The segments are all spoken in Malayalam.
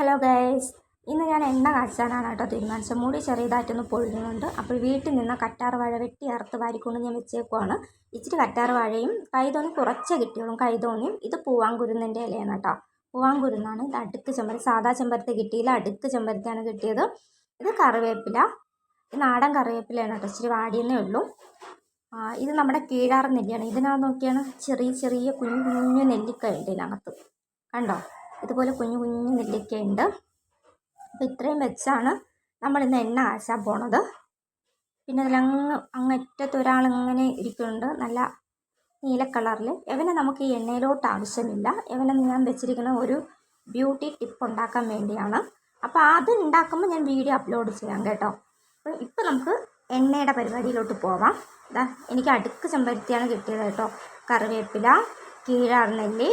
ഹലോ ഗൈസ്, ഇന്ന് ഞാൻ എണ്ണ കാച്ചാനാണ് കേട്ടോ തീരുമാനിച്ചത്. മുടി ചെറിയതായിട്ടൊന്ന് പൊഴിയുന്നുണ്ട്. അപ്പോൾ വീട്ടിൽ നിന്ന് കറ്റാർ വാഴ വെട്ടി അറുത്ത് വാരിക്കൊണ്ട് ഞാൻ വെച്ചേക്കുവാണ്. ഇച്ചിരി കറ്റാർ വാഴയും കൈതോന്നി കുറച്ചേ കിട്ടിയോളും. കൈതോന്നിയും ഇത് പൂവാങ്കുരുന്നിൻ്റെ ഇലയാണ് കേട്ടോ. പൂവാങ്കുരുന്നാണ്. ഇത് അടുക്ക് ചെമ്പരത്തി, സാധാ ചെമ്പരത്തി കിട്ടിയില്ല, അടുക്ക് ചെമ്പരത്തിയാണ് കിട്ടിയത്. ഇത് കറിവേപ്പില, ഇത് നാടൻ കറിവേപ്പിലയാണ് കേട്ടോ. ഇച്ചിരി വാടിയെന്നേ ഉള്ളൂ. ഇത് നമ്മുടെ കീഴാർ നെല്ലിയാണ്. ഇതിനകത്ത് നോക്കിയാണ് ചെറിയ ചെറിയ കുഞ്ഞു കുഞ്ഞു നെല്ലിക്ക ഉണ്ട് ഇതിനകത്ത്, കണ്ടോ? ഇതുപോലെ കുഞ്ഞു കുഞ്ഞു നെല്ലിക്കയുണ്ട്. അപ്പോൾ ഇത്രയും വെച്ചാണ് നമ്മളിന്ന് എണ്ണ കാച്ചാൻ പോണത്. പിന്നെ അങ്ങറ്റത്ത് ഒരാളിങ്ങനെ ഇരിക്കുന്നുണ്ട്, നല്ല നീല കളറിൽ. ഇവനെ നമുക്ക് ഈ എണ്ണയിലോട്ട് ആവശ്യമില്ല. ഇവനെ ഞാൻ വെച്ചിരിക്കുന്ന ഒരു ബ്യൂട്ടി ടിപ്പ് ഉണ്ടാക്കാൻ വേണ്ടിയാണ്. അപ്പോൾ അത് ഉണ്ടാക്കുമ്പോൾ ഞാൻ വീഡിയോ അപ്ലോഡ് ചെയ്യാം കേട്ടോ. അപ്പോൾ ഇപ്പോൾ നമുക്ക് എണ്ണയുടെ പരിപാടിയിലോട്ട് പോവാം. ഇതാ എനിക്ക് അടുക്ക് ചെമ്പരത്തിയാണ് കിട്ടിയത് കേട്ടോ. കറിവേപ്പില, കീഴാർ നെല്ലി,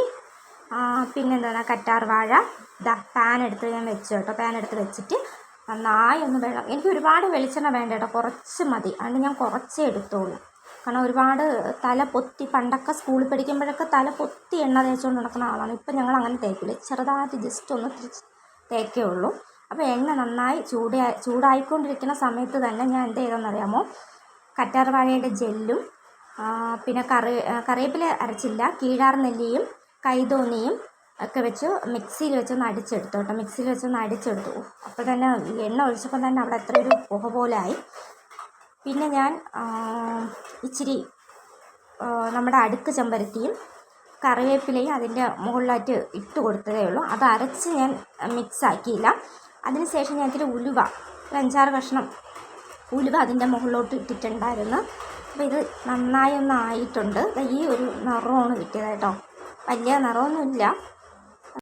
പിന്നെന്താണ് കറ്റാർ വാഴ. ഇതാ പാൻ എടുത്ത് ഞാൻ വെച്ചു കേട്ടോ. പാൻ എടുത്ത് വെച്ചിട്ട് നന്നായി ഒന്ന് വെള്ളം, എനിക്ക് ഒരുപാട് വെളിച്ചെണ്ണ വേണ്ട കേട്ടോ, കുറച്ച് മതി. അതുകൊണ്ട് ഞാൻ കുറച്ചേ എടുത്തോളൂ. കാരണം ഒരുപാട് തല പൊത്തി, പണ്ടൊക്കെ സ്കൂളിൽ പഠിക്കുമ്പോഴൊക്കെ തല പൊത്തി എണ്ണ തേച്ചുകൊണ്ട് നടക്കുന്ന ആളാണ്. ഇപ്പം ഞങ്ങൾ അങ്ങനെ തേക്കില്ല, ചെറുതായിട്ട് ജസ്റ്റ് ഒന്ന് തേക്കേ ഉള്ളൂ. അപ്പോൾ എണ്ണ നന്നായി ചൂടായിക്കൊണ്ടിരിക്കുന്ന സമയത്ത് തന്നെ ഞാൻ എന്ത് ചെയ്തെന്നറിയാമോ, കറ്റാർ വാഴയുടെ ജെല്ലും പിന്നെ കറിവേപ്പില അരച്ചില്ല, കീഴാർ നെല്ലിയും കൈതോന്നിയും ഒക്കെ വെച്ച് മിക്സിയിൽ വെച്ചൊന്ന് അടിച്ചെടുത്തു കേട്ടോ. മിക്സിയിൽ വെച്ചൊന്ന് അടിച്ചെടുത്തു. അപ്പോൾ തന്നെ എണ്ണ ഒഴിച്ചപ്പോൾ തന്നെ അവിടെ അത്ര ഒരു പുക പോലായി. പിന്നെ ഞാൻ ഇച്ചിരി നമ്മുടെ അടുക്ക് ചെമ്പരത്തിയും കറിവേപ്പിലയും അതിൻ്റെ മുകളിലായിട്ട് ഇട്ട് കൊടുത്തതേ ഉള്ളൂ. അത് അരച്ച് ഞാൻ മിക്സ് ആക്കിയില്ല. അതിനുശേഷം ഞാൻ ഇത്തിരി ഉലുവ, ഒരു 5-6 കഷ്ണം ഉലുവ അതിൻ്റെ മുകളിലോട്ട് ഇട്ടിട്ടുണ്ടായിരുന്നു. അപ്പോൾ ഇത് നന്നായി ഒന്ന് ആയിട്ടുണ്ട്. ഈ ഒരു നിറമാണ് കിട്ടിയത് കേട്ടോ. വലിയ നിറമൊന്നുമില്ല,